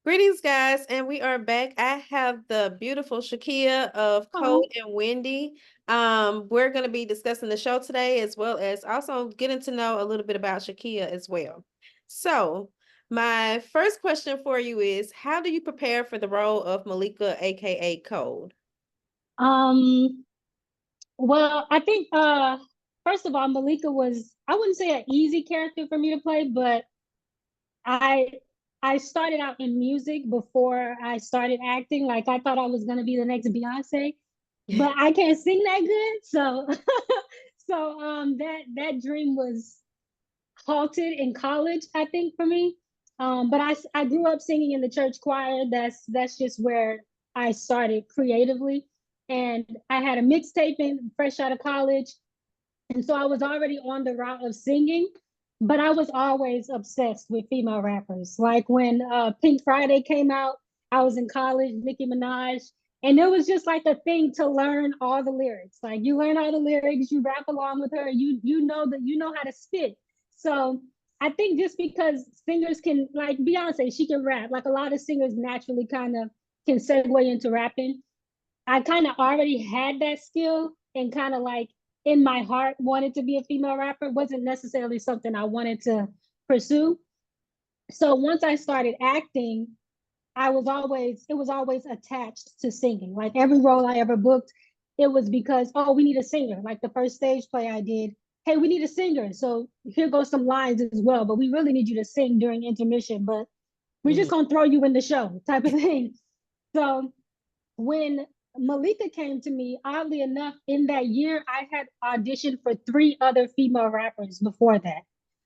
Greetings, guys, and we are back. I have the beautiful Sh'Kia of Oh, Kold and Wendy. We're going to be discussing the show today, as well as also getting to know a little bit about Sh'Kia as well. So, my first question for you is, how do you prepare for the role of Malika, aka Kold? um, well, I think first of all, Malika was I wouldn't say an easy character for me to play, but I I started out in music before I started acting. Like I thought I was gonna be the next Beyonce, but I can't sing that good. So that dream was halted in college, I think, for me. But I grew up singing in the church choir. That's just where I started creatively. And I had a mixtape in fresh out of college. And so I was already on the route of singing, but I was always obsessed with female rappers. Like when Pink Friday came out, I was in college, Nicki Minaj, and it was just like a thing to learn all the lyrics. Like you learn all the lyrics, you rap along with her, you know that you know how to spit. So I think just because singers can, like Beyonce, she can rap. Like a lot of singers naturally kind of can segue into rapping. I kind of already had that skill and kind of like in my heart wanted to be a female rapper. It wasn't necessarily something I wanted to pursue. So once I started acting, it was always attached to singing. Like every role I ever booked, it was because, oh, we need a singer. Like the first stage play I did, hey, we need a singer. So here goes some lines as well, but we really need you to sing during intermission, but we're just Mhm. gonna throw you in the show type of thing. So when Malika came to me, oddly enough, in that year, I had auditioned for three other female rappers before that.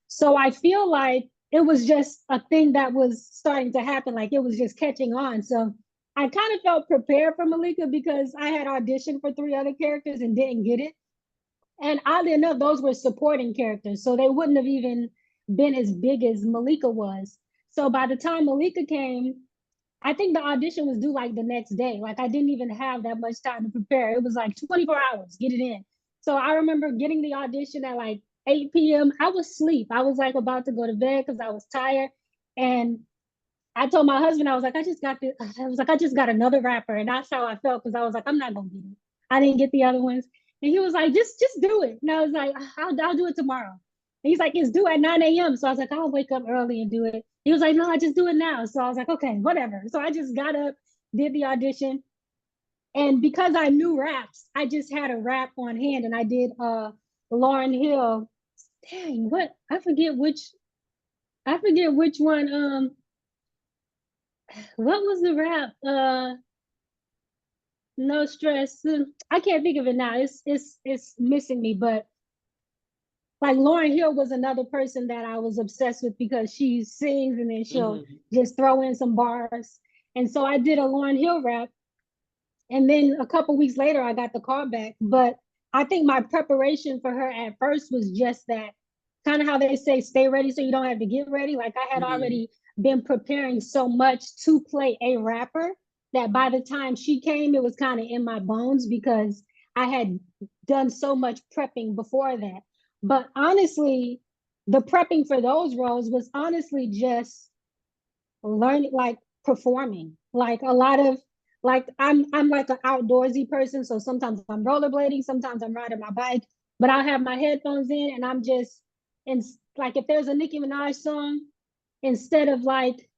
So I feel like it was just a thing that was starting to happen, like it was just catching on. So I kind of felt prepared for Malika because I had auditioned for three other characters and didn't get it. And oddly enough, those were supporting characters. So they wouldn't have even been as big as Malika was. So by the time Malika came, I think the audition was due like the next day. Like I didn't even have that much time to prepare. It was like 24 hours, get it in. So I remember getting the audition at like 8 p.m. I was asleep. I was like about to go to bed because I was tired. And I told my husband, I was like, I just got this. I was like, I just got another rapper. And that's how I felt because I was like, I'm not gonna get it. I didn't get the other ones. And he was like, just do it. And I was like, I'll do it tomorrow. And he's like, it's due at 9 a.m. So I was like, I'll wake up early and do it. He was like, no, I just do it now. So I was like, okay, whatever. So I just got up, did the audition. And because I knew raps, I just had a rap on hand and I did Lauryn Hill. Dang, what I forget which one what was the rap? No stress. I can't think of it now. It's missing me, but like Lauryn Hill was another person that I was obsessed with because she sings and then she'll Mhm. just throw in some bars. And so I did a Lauryn Hill rap. And then a couple weeks later, I got the call back. But I think my preparation for her at first was just that kind of how they say, stay ready so you don't have to get ready. Like I had Mhm. already been preparing so much to play a rapper that by the time she came, it was kind of in my bones because I had done so much prepping before that. But honestly, the prepping for those roles was honestly just learning, like performing. Like a lot of like I'm like an outdoorsy person, so sometimes I'm rollerblading, sometimes I'm riding my bike, but I'll have my headphones in and I'm just and like if there's a Nicki Minaj song, instead of like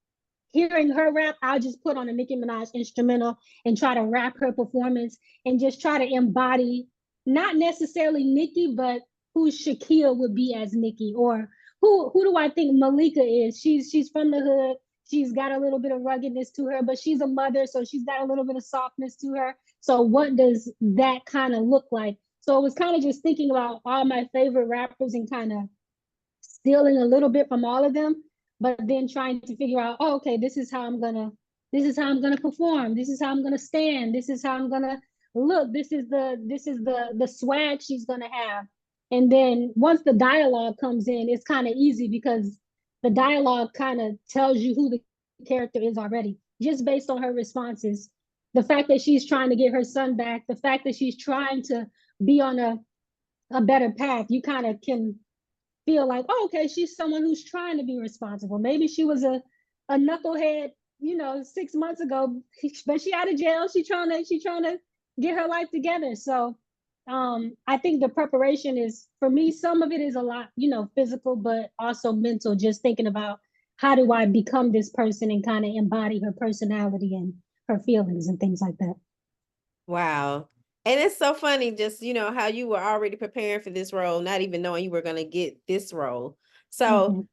hearing her rap, I'll just put on a Nicki Minaj instrumental and try to rap her performance and just try to embody not necessarily Nicki, but who Sh'Kia would be as Nicki, or who do I think Malika is? She's from the hood. She's got a little bit of ruggedness to her, but she's a mother, so she's got a little bit of softness to her. So what does that kind of look like? So it was kind of just thinking about all my favorite rappers and kind of stealing a little bit from all of them, but then trying to figure out, oh, okay, this is how I'm gonna perform. This is how I'm gonna stand. This is how I'm gonna look. This is the swag she's gonna have. And then once the dialogue comes in, it's kind of easy because the dialogue kind of tells you who the character is already, just based on her responses. The fact that she's trying to get her son back, the fact that she's trying to be on a better path, you kind of can feel like, oh, okay, she's someone who's trying to be responsible. Maybe she was a knucklehead 6 months ago, but she out of jail. She trying to get her life together. So I think the preparation is, for me, some of it is a lot, physical, but also mental, just thinking about how do I become this person and kind of embody her personality and her feelings and things like that. Wow. And it's so funny, just, how you were already preparing for this role, not even knowing you were going to get this role. So, Mhm.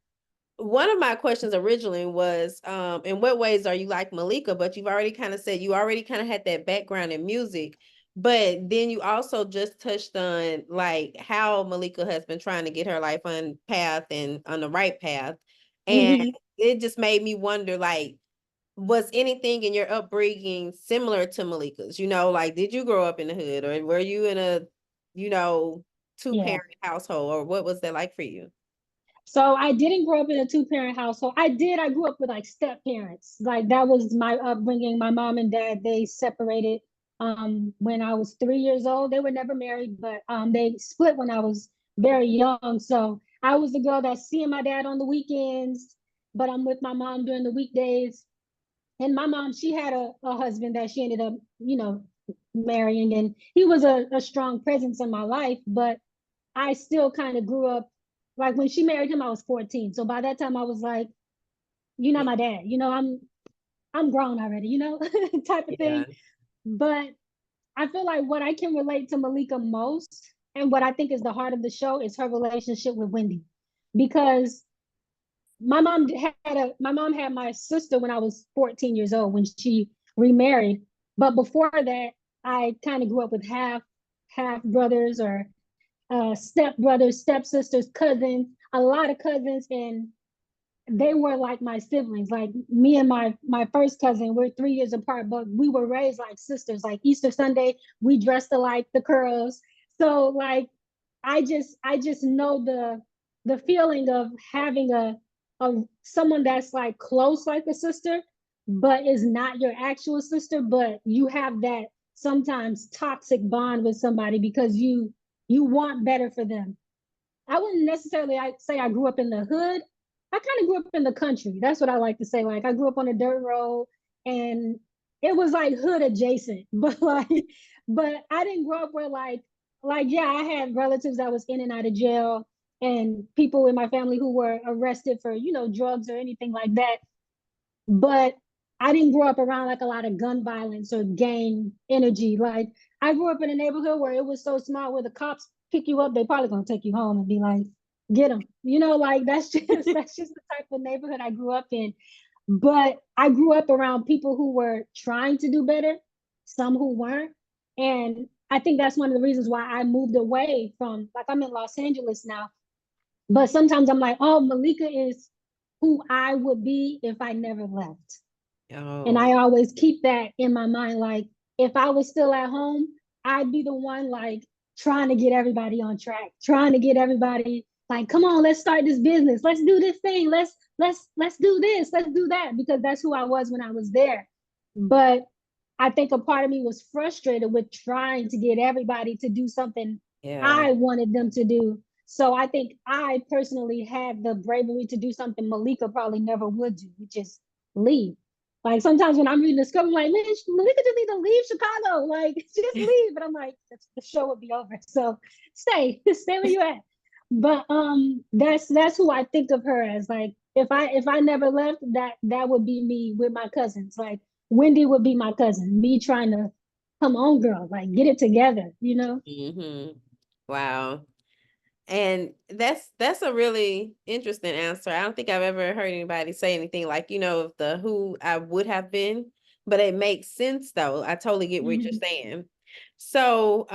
one of my questions originally was, in what ways are you like Malika? But you've already kind of said you already kind of had that background in music. But then you also just touched on like how Malika has been trying to get her life on path and on the right path. And Mhm. it just made me wonder, like, was anything in your upbringing similar to Malika's? Like, did you grow up in the hood, or were you in a, you know, Yeah. two-parent household, or what was that like for you? So I didn't grow up in a two-parent household. I grew up with like step parents. Like that was my upbringing. My mom and dad, they separated when I was 3 years old. They were never married, but they split when I was very young. So I was the girl that's seeing my dad on the weekends, but I'm with my mom during the weekdays. And my mom, she had a husband that she ended up, marrying, and he was a strong presence in my life, but I still kind of grew up, like when she married him, I was 14. So by that time I was like, you're not Yeah. my dad. I'm grown already, type of thing. Yeah. But I feel like what I can relate to Malika most, and what I think is the heart of the show, is her relationship with Wendy. Because my mom had my sister when I was 14 years old when she remarried. But before that, I kind of grew up with half brothers, or step brothers, stepsisters, cousins, a lot of cousins, and they were like my siblings. Like me and my first cousin, we're 3 years apart, but we were raised like sisters. Like Easter Sunday, we dressed alike, the curls. So like I just know the feeling of having a someone that's like close like a sister, but is not your actual sister, but you have that sometimes toxic bond with somebody because you want better for them. I wouldn't necessarily say I grew up in the hood. I kind of grew up in the country. That's what I like to say. Like I grew up on a dirt road, and it was like hood adjacent, but I didn't grow up where like yeah, I had relatives that was in and out of jail, and people in my family who were arrested for drugs or anything like that. But I didn't grow up around like a lot of gun violence or gang energy. Like I grew up in a neighborhood where it was so small, where the cops pick you up, they probably gonna take you home and be like, get them. Like that's just the type of neighborhood I grew up in. But I grew up around people who were trying to do better, some who weren't. And I think that's one of the reasons why I moved away from, like, I'm in Los Angeles now, but sometimes I'm like, oh, Malika is who I would be if I never left. And Oh, I always keep that in my mind. Like, if I was still at home, I'd be the one like trying to get everybody on track, trying to get everybody like, come on, let's start this business. Let's do this thing. Let's do this. Let's do that. Because that's who I was when I was there. But I think a part of me was frustrated with trying to get everybody to do something yeah. I wanted them to do. So I think I personally had the bravery to do something Malika probably never would do, which is leave. Like sometimes when I'm reading the script, I'm like, man, Malika just need to leave Chicago. Like, just leave. But I'm like, the show would be over. So stay where you at. But that's who I think of her as. Like, if I never left, that would be me with my cousins. Like Wendy would be my cousin. Me trying to come on, girl, like get it together. Mm-hmm. Wow. And that's a really interesting answer. I don't think I've ever heard anybody say anything like, the who I would have been, but it makes sense though. I totally get what you're Mhm. saying. So,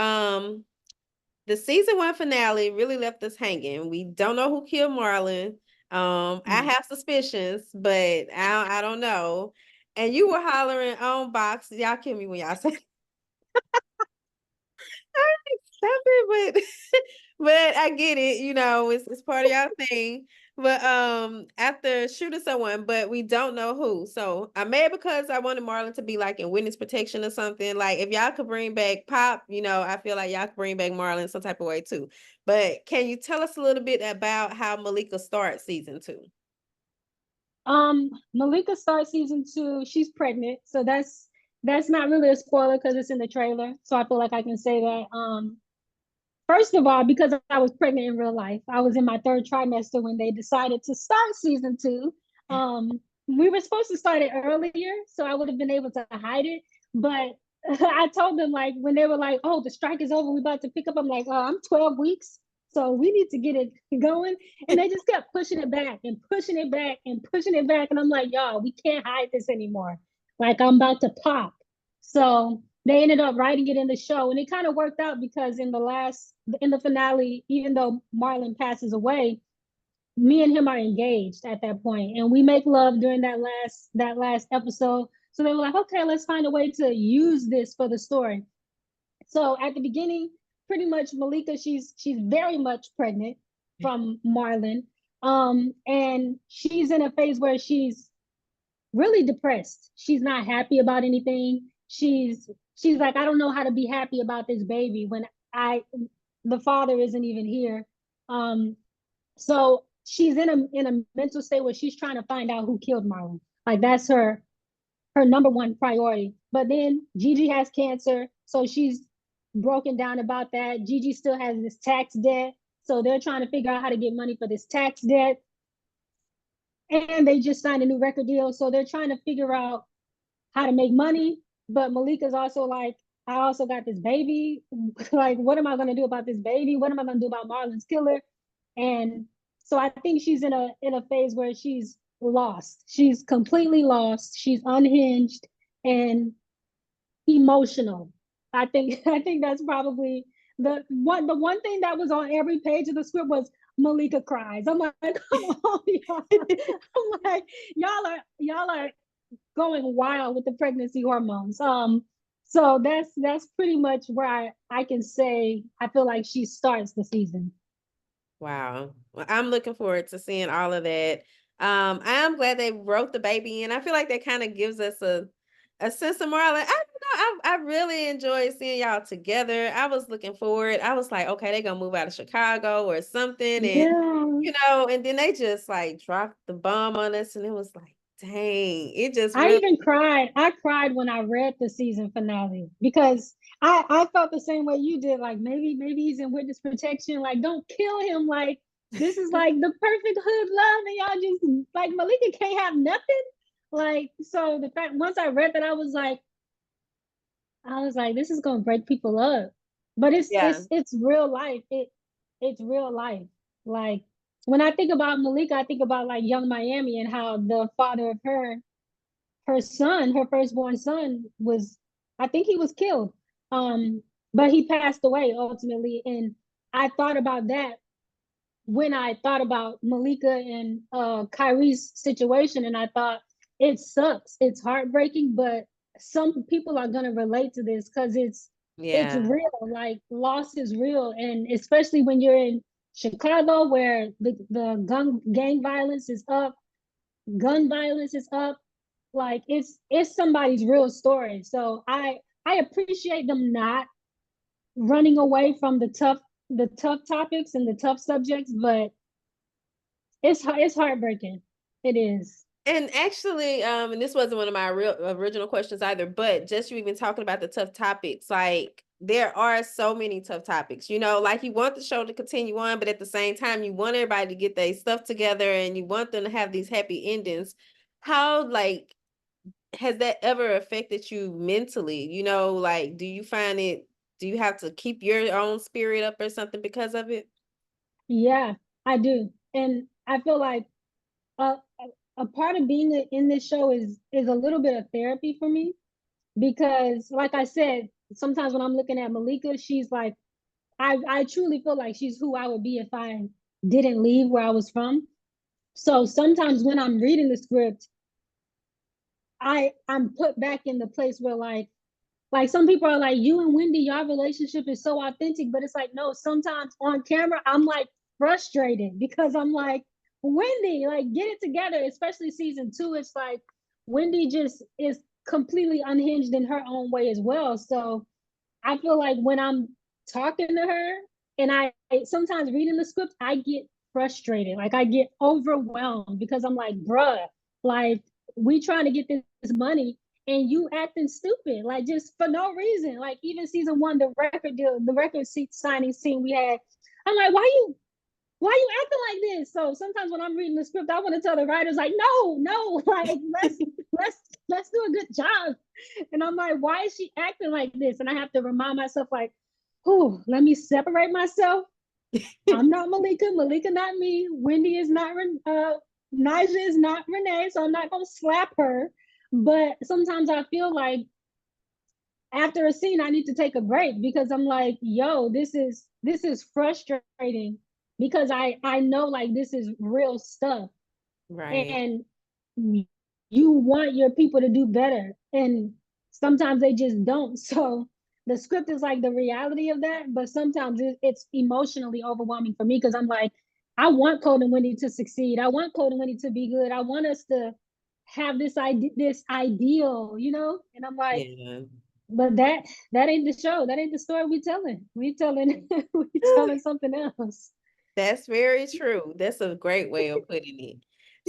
the season one finale really left us hanging. We don't know who killed Marlon. I Mm. have suspicions, but I don't know. And you were hollering on box. Y'all kill me when y'all say stop it, but but I get it, it's part of y'all thing. But after shooting someone, but we don't know who. So I mad because I wanted Marlon to be like in witness protection or something. Like if y'all could bring back Pop, I feel like y'all could bring back Marlon some type of way too. But can you tell us a little bit about how Malika starts season two? Malika starts season 2. She's pregnant, so that's not really a spoiler because it's in the trailer. So I feel like I can say that. First of all, because I was pregnant in real life, I was in my third trimester when they decided to start season 2. We were supposed to start it earlier, so I would have been able to hide it. But I told them, like, when they were like, "Oh, the strike is over, we're about to pick up." I'm like, "Oh, I'm 12 weeks, so we need to get it going." And they just kept pushing it back and pushing it back and pushing it back, and I'm like, "Y'all, we can't hide this anymore. Like, I'm about to pop." So they ended up writing it in the show, and it kind of worked out because in the finale, even though Marlon passes away, me and him are engaged at that point, and we make love during that last episode. So they were like, "Okay, let's find a way to use this for the story." So at the beginning, pretty much Malika, she's very much pregnant from Marlon, and she's in a phase where she's really depressed. She's not happy about anything. She's like, "I don't know how to be happy about this baby when I the father isn't even here." Um, so she's in a mental state where she's trying to find out who killed Marlon. Like that's her number one priority. But then Gigi has cancer, so she's broken down about that. Gigi still has this tax debt, so they're trying to figure out how to get money for this tax debt. And they just signed a new record deal, so they're trying to figure out how to make money. But Malika's also like, "I also got this baby. Like, what am I going to do about this baby? What am I going to do about Marlon's killer?" And so I think she's in a phase where she's lost. She's completely lost. She's unhinged and emotional. I think that's probably the one thing that was on every page of the script was Malika cries. I'm like, come on, y'all. I'm like, y'all are going wild with the pregnancy hormones. So that's pretty much where I can say I feel like she starts the season. Wow. Well, I'm looking forward to seeing all of that. I'm glad they wrote the baby in. I feel like that kind of gives us a sense of morale. I don't know. I really enjoyed seeing y'all together. I was looking forward. I was like, okay, they're gonna move out of Chicago or something, and Yeah. and then they just like dropped the bomb on us, and it was like, dang, it just I really, even cried. I cried when I read the season finale because I felt the same way you did. Like maybe he's in witness protection. Like don't kill him. Like this is like the perfect hood love, and y'all just like Malika can't have nothing. Like so the fact once I read that I was like this is gonna break people up. But it's yeah, it's it's real life. It's real life. Like when I think about Malika, I think about like Young Miami and how the father of her son, her firstborn son, was I think he was killed. But he passed away ultimately. And I thought about that when I thought about Malika and Kyrie's situation, and I thought it sucks. It's heartbreaking, but some people are gonna relate to this because it's yeah. real. Like loss is real, and especially when you're in Chicago where the gang violence is up, gun violence is up, like it's somebody's real story. So I appreciate them not running away from the tough topics and the tough subjects, but it's heartbreaking. It is. And actually, and this wasn't one of my real original questions either, but just you even talking about the tough topics, like there are so many tough topics, like you want the show to continue on, but at the same time, you want everybody to get their stuff together and you want them to have these happy endings. How, like, has that ever affected you mentally? Like, do you have to keep your own spirit up or something because of it? Yeah, I do. And I feel like a, a part of being in this show is a little bit of therapy for me because like I said, sometimes when I'm looking at Malika, she's like I truly feel like she's who I would be if I didn't leave where I was from. So sometimes when I'm reading the script, I'm put back in the place where like some people are like, "You and Wendy, your relationship is so authentic," but it's like no, sometimes on camera I'm like frustrated because I'm like, "Wendy, like get it together," especially season 2. It's like Wendy just is completely unhinged in her own way as well. So I feel like when I'm talking to her and I sometimes reading the script, I get frustrated. Like I get overwhelmed because I'm like, bruh, Like, we trying to get this money and you acting stupid, like just for no reason. Like even season one, the record deal, the signing scene we had, I'm like, why you acting like this? So sometimes when I'm reading the script, I want to tell the writers like, no, like let's do a good job. And I'm like, why is she acting like this? And I have to remind myself like, oh, let me separate myself. I'm not Malika. Malika not me. Wendy is not. Naja is not Renee. So I'm not gonna slap her. But sometimes I feel like after a scene, I need to take a break because I'm like, yo, this is frustrating because I know like this is real stuff, Right. and you want your people to do better, and sometimes they just don't. So the script is like the reality of that, but sometimes it's emotionally overwhelming for me because I'm like, I want Cold and Wendy to succeed. I want Cold and Wendy to be good. I want us to have this ideal, and I'm like, Yeah. but that ain't the show. That ain't the story we telling. We telling we telling something else. That's very true. That's a great way of putting it.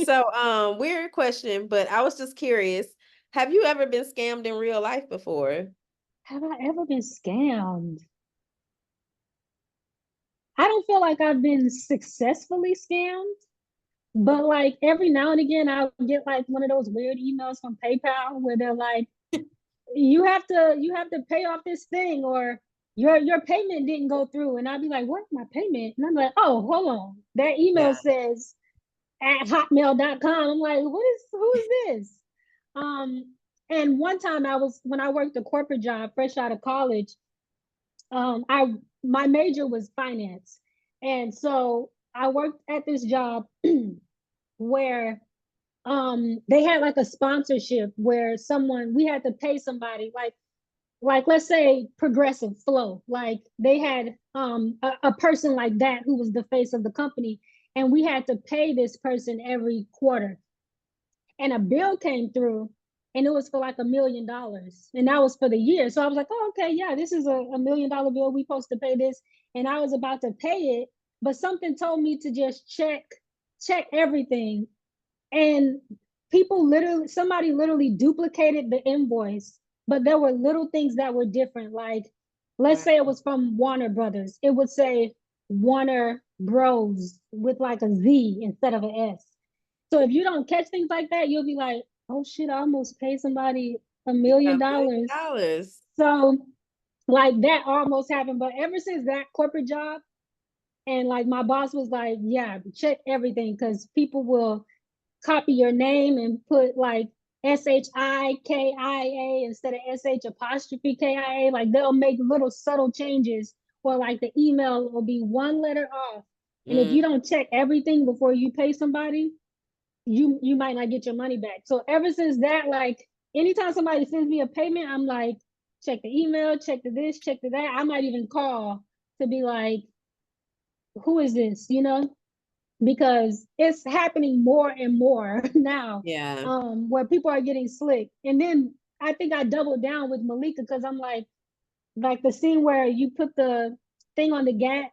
So, weird question, but I was just curious. Have you ever been scammed in real life before? Have I ever been scammed? I don't feel like I've been successfully scammed, but like every now and again I'll get like one of those weird emails from PayPal where they're like, you have to pay off this thing, or your payment didn't go through. And I'll be like, what, my payment? And I'm like, oh, hold on. That email Yeah. says at hotmail.com. I'm like, who is this? Um, and one time when I worked a corporate job fresh out of college, I my major was finance. And so I worked at this job where they had like a sponsorship where someone we had to pay somebody like let's say Progressive Flow, like they had a person like that who was the face of the company, and we had to pay this person every quarter, and a bill came through and it was for like $1 million, and that was for the year. So I was like, oh, okay, yeah, this is a $1 million bill, we supposed to pay this. And I was about to pay it, but something told me to just check everything. And somebody literally duplicated the invoice, but there were little things that were different. Like, let's Wow. say it was from Warner Brothers, it would say Warner Bros with like a Z instead of an S. So if you don't catch things like that, you'll be like, oh shit, I almost paid somebody a million $1 million. dollars So like that almost happened. But ever since that corporate job, and like my boss was like, yeah, check everything because people will copy your name and put like SHIKIA instead of SH apostrophe KIA. Like they'll make little subtle changes, or like the email will be one letter off. And if Mm, you don't check everything before you pay somebody, you might not get your money back. So ever since that, like anytime somebody sends me a payment, I'm like, check the email, check the this, check the that. I might even call to be like, who is this? Because it's happening more and more now, yeah. where people are getting slick. And then I think I doubled down with Malika because I'm like the scene where you put the thing on the gas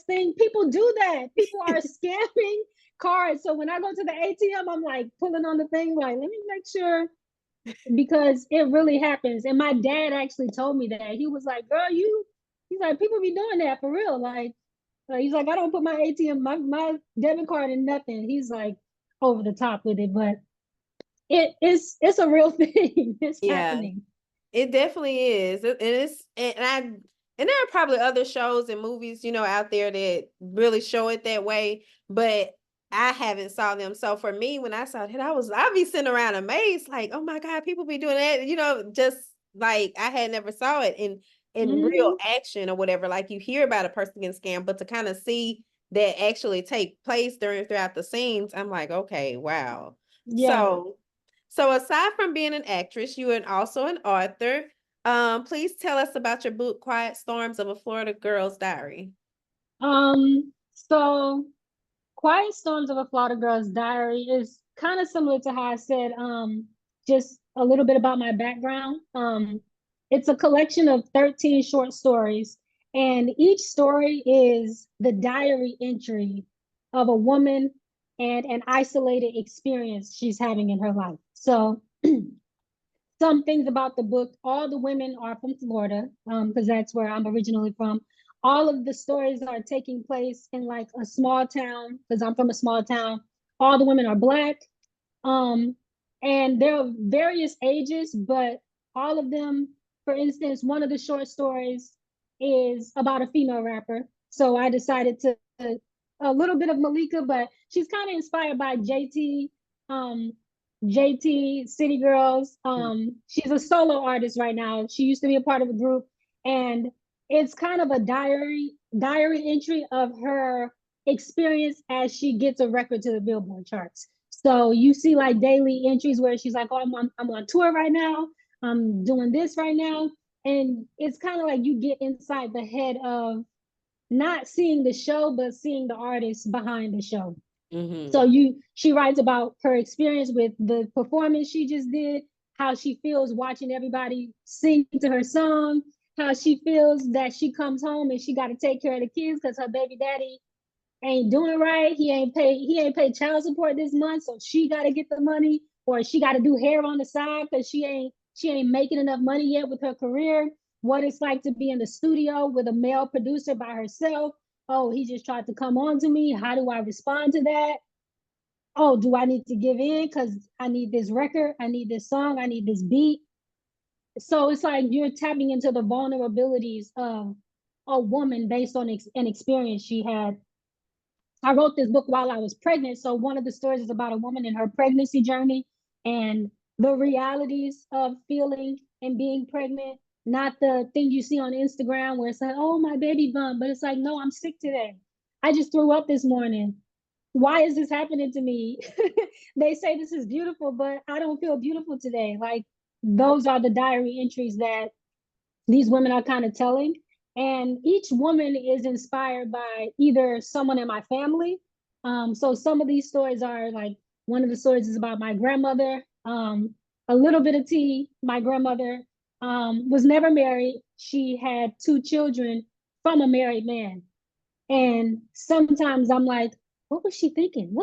thing. People do that. People are scamming cards. So when I go to the ATM, I'm like pulling on the thing, like, let me make sure, because it really happens. And my dad actually told me that. He was like, girl, he's like, people be doing that for real. Like he's like, I don't put my ATM, my debit card in nothing. He's like over the top with it, but it's a real thing. It's Yeah. happening. It definitely is. And there are probably other shows and movies, out there that really show it that way, but I haven't saw them. So for me, when I saw it, I'd be sitting around amazed, like, oh my God, people be doing that, just like I had never saw it in real Mm-hmm. action or whatever. Like you hear about a person getting scammed, but to kind of see that actually take place throughout the scenes, I'm like, okay, wow. Yeah. So aside from being an actress, you are also an author. Please tell us about your book, Quiet Storms of a Florida Girl's Diary. So Quiet Storms of a Florida Girl's Diary is kind of similar to how I said, just a little bit about my background. It's a collection of 13 short stories, and each story is the diary entry of a woman and an isolated experience she's having in her life. So some things about the book, all the women are from Florida, because that's where I'm originally from. All of the stories are taking place in like a small town, because I'm from a small town. All the women are Black, um, and they're of various ages, but all of them, for instance, one of the short stories is about a female rapper. So I decided to a little bit of Malika, but she's kind of inspired by um, JT, City Girls. She's a solo artist right now. She used to be a part of a group, and it's kind of a diary entry of her experience as she gets a record to the Billboard charts. So you see like daily entries where she's like, "Oh, I'm on tour right now. I'm doing this right now," and it's kind of like you get inside the head of not seeing the show, but seeing the artist behind the show. Mm-hmm. So she writes about her experience with the performance she just did, how she feels watching everybody sing to her song, how she feels that she comes home and she got to take care of the kids because her baby daddy ain't doing right. He ain't paid child support this month, so she got to get the money, or she got to do hair on the side because she ain't making enough money yet with her career. What it's like to be in the studio with a male producer by herself. Oh, he just tried to come on to me. How do I respond to that? Oh, do I need to give in because I need this record, I need this song, I need this beat? So it's like you're tapping into the vulnerabilities of a woman based on an experience she had. I wrote this book while I was pregnant. So one of the stories is about a woman in her pregnancy journey and the realities of feeling and being pregnant, not the thing you see on Instagram where it's like, oh, my baby bump, but it's like, no, I'm sick today. I just threw up this morning. Why is this happening to me? They say this is beautiful, but I don't feel beautiful today. Like those are the diary entries that these women are kind of telling. And each woman is inspired by either someone in my family. So some of these stories are like one of the stories is about my grandmother. A little bit of tea. My grandmother was never married. She had two children from a married man. And sometimes I'm like, what was she thinking?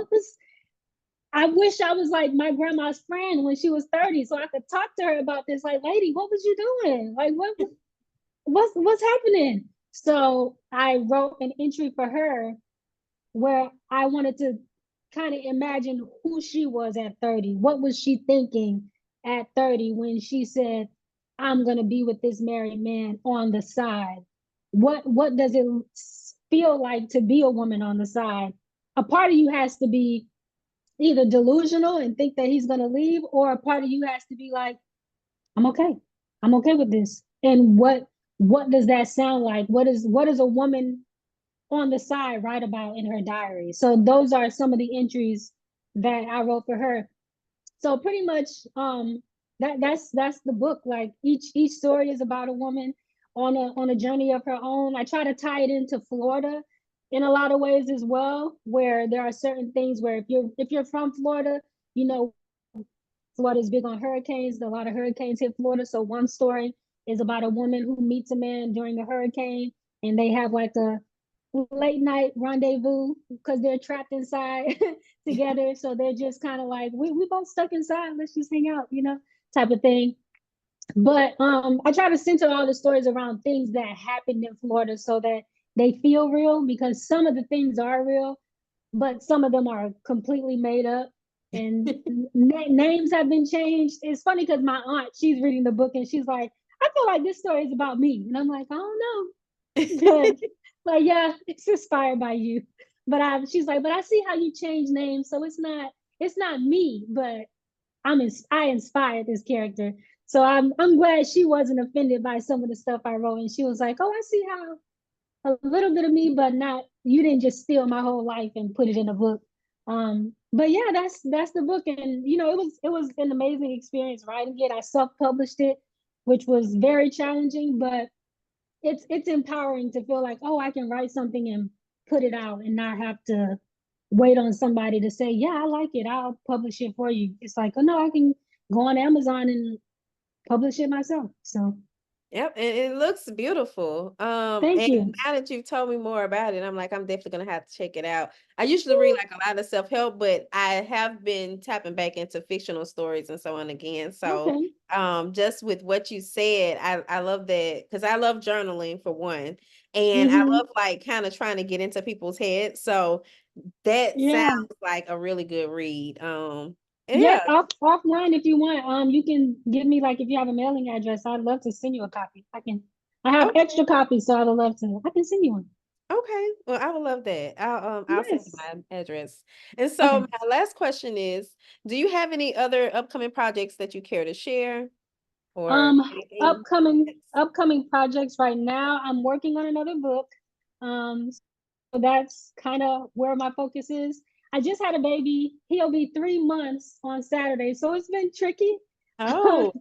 I wish I was like my grandma's friend when she was 30 so I could talk to her about this. Like, lady, what was you doing? Like, what's happening? So I wrote an entry for her where I wanted to kind of imagine who she was at 30. What was she thinking at 30 when she said, I'm gonna be with this married man on the side? What does it feel like to be a woman on the side? A part of you has to be either delusional and think that he's gonna leave, or a part of you has to be like, I'm okay. I'm okay with this. And what does that sound like? What is a woman on the side write about in her diary? So those are some of the entries that I wrote for her. So pretty much that's the book. Like each story is about a woman on a journey of her own. I try to tie it into Florida in a lot of ways as well, where there are certain things where if you're from Florida, you know Florida is big on hurricanes. A lot of hurricanes hit Florida. So one story is about a woman who meets a man during a hurricane, and they have like a late night rendezvous because they're trapped inside together. So they're just kind of like, we both stuck inside. Let's just hang out, type of thing. But I try to center all the stories around things that happened in Florida so that they feel real, because some of the things are real, but some of them are completely made up, and names have been changed. It's funny because my aunt, she's reading the book and she's like, I feel like this story is about me. And I'm like, I don't know. But yeah, it's inspired by you. But she's like, but I see how you change names. So it's not me, but I inspired this character. So I'm glad she wasn't offended by some of the stuff I wrote. And she was like, oh, I see how a little bit of me, but not, you didn't just steal my whole life and put it in a book. But yeah, that's the book. And it was an amazing experience writing it. I self-published it, which was very challenging, but it's empowering to feel like, oh, I can write something and put it out and not have to wait on somebody to say, yeah, I like it, I'll publish it for you. It's like, oh no, I can go on Amazon and publish it myself. So Yep, and it looks beautiful. Thank And you. now that you've told me more about it, I'm like, I'm definitely gonna have to check it out. I usually read Ooh, like a lot of self-help, but I have been tapping back into fictional stories and so on again. So, okay. just with what you said, I love that because I love journaling for one, and I Mm-hmm. love like kind of trying to get into people's heads. So that sounds Yeah. like a really good read. Yes, Yeah. offline if you want. You can give me like if you have a mailing address, I'd love to send you a copy. I have Okay. extra copies, so I'd love to. I can send you one. Okay, well, I would love that. I'll send you Yes. my address. And so Okay. my last question is, do you have any other upcoming projects that you care to share or Um, anything? upcoming projects right now. I'm working on another book. So that's kind of where my focus is. I just had a baby. He'll be 3 months on Saturday, so it's been tricky Oh,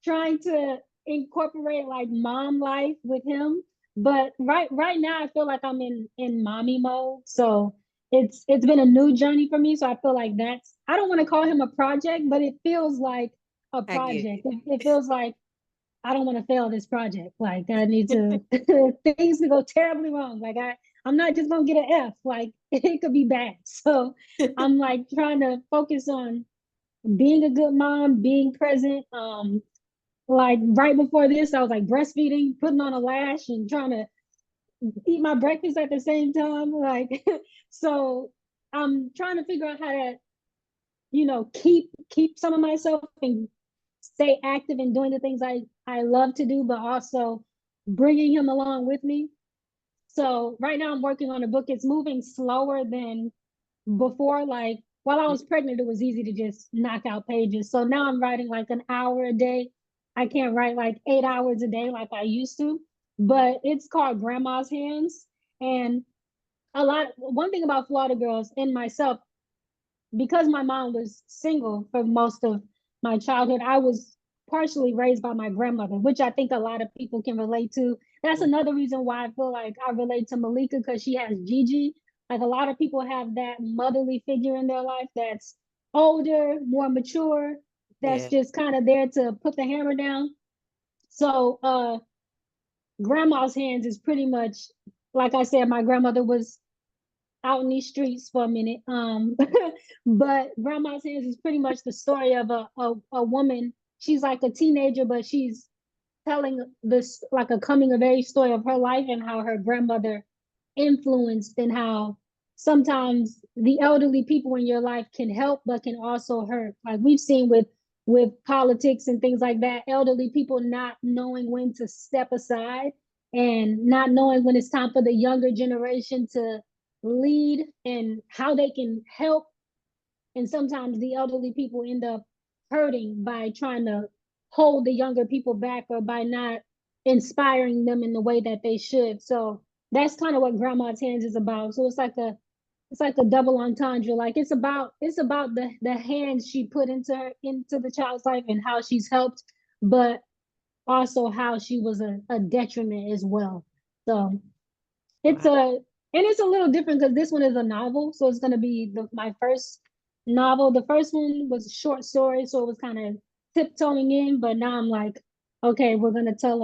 trying to incorporate like mom life with him. But right now, I feel like I'm in mommy mode. So it's been a new journey for me. So I feel like that's I don't want to call him a project, but it feels like a I get project. It feels like I don't want to fail this project. Like I need to things could go terribly wrong. Like I'm not just gonna get an F. Like it could be bad. So it. I'm like trying to focus on being a good mom, being present. Like right before this, I was like breastfeeding, putting on a lash, and trying to eat my breakfast at the same time. Like so, I'm trying to figure out how to keep some of myself and stay active in doing the things I love to do, but also bringing him along with me. So right now I'm working on a book. It's moving slower than before. Like while I was pregnant, it was easy to just knock out pages. So now I'm writing like an hour a day. I can't write like 8 hours a day like I used to, but it's called Grandma's Hands. And one thing about Florida girls and myself, because my mom was single for most of my childhood, I was partially raised by my grandmother, which I think a lot of people can relate to. That's another reason why I feel like I relate to Malika because she has Gigi. Like a lot of people have that motherly figure in their life that's older, more mature, that's Yeah. just kind of there to put the hammer down. So, grandma's hands is pretty much, like I said, my grandmother was out in these streets for a minute. But Grandma's Hands is pretty much the story of a woman. She's like a teenager, but she's telling this like a coming of age story of her life and how her grandmother influenced and how sometimes the elderly people in your life can help but can also hurt. Like we've seen with politics and things like that, elderly people not knowing when to step aside and not knowing when it's time for the younger generation to lead and how they can help. And sometimes the elderly people end up hurting by trying to hold the younger people back or by not inspiring them in the way that they should. So that's kind of what Grandma's Hands is about. So it's like a double entendre. Like it's about the hands she put into the child's life and how she's helped, but also how she was a detriment as well. So it's Wow. a little different because this one is a novel, so it's gonna be my first novel. The first one was a short story, so it was kind of tiptoeing in, but now I'm like, okay, we're gonna tell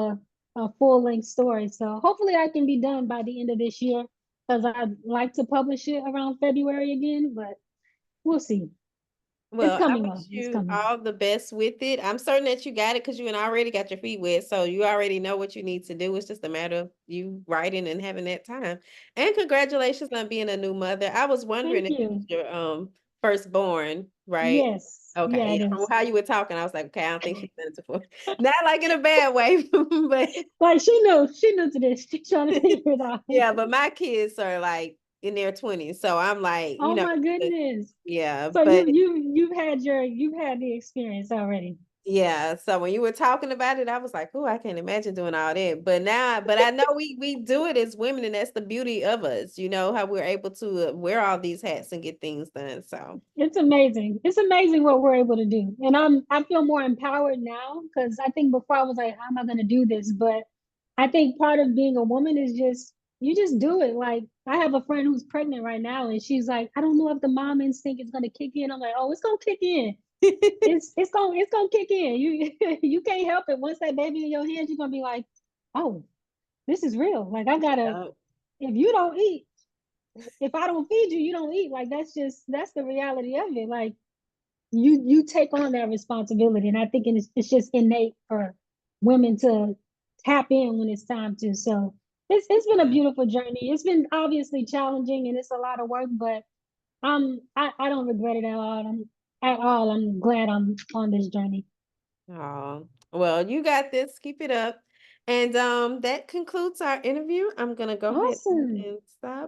a full length story. So hopefully I can be done by the end of this year because I'd like to publish it around February again, but we'll see. It's Well, I coming wish though. It's you coming. all the best with it. I'm certain that you got it because you and already got your feet wet. So you already know what you need to do. It's just a matter of you writing and having that time. And congratulations on being a new mother. I was wondering Thank if it was you. your firstborn, right? Yes. Yeah, Okay. it Yeah, from is. how you were talking, I was like, okay, I don't think she's done it before. Not like in a bad way, but Like she knew to this. She's trying to figure it out. yeah, but my kids are like in their 20s. So I'm like, Oh my goodness. yeah, So but you've had the experience already. yeah, so when you were talking about it, I was like, "Oh, I can't imagine doing all that." But now, but I know we do it as women, and that's the beauty of us. You know how we're able to wear all these hats and get things done. So It's amazing. It's amazing what we're able to do. And I feel more empowered now because I think before I was like, how am I gonna do this? But I think part of being a woman is just you just do it. Like I have a friend who's pregnant right now and she's like, I don't know if the mom instinct is gonna kick in. I'm like, oh, it's gonna kick in. It's gonna kick in. You you can't help it. Once that baby in your hands, you're gonna be like, oh, this is real. Like I gotta. Yup. If you don't eat, if I don't feed you, you don't eat. Like that's the reality of it. Like you take on that responsibility, and I think it's just innate for women to tap in when it's time to. So it's been a beautiful journey. It's been obviously challenging and it's a lot of work, but I don't regret it at all. I'm glad I'm on this journey. Oh, well, you got this. Keep it up. And that concludes our interview. I'm gonna go ahead Awesome. and stop.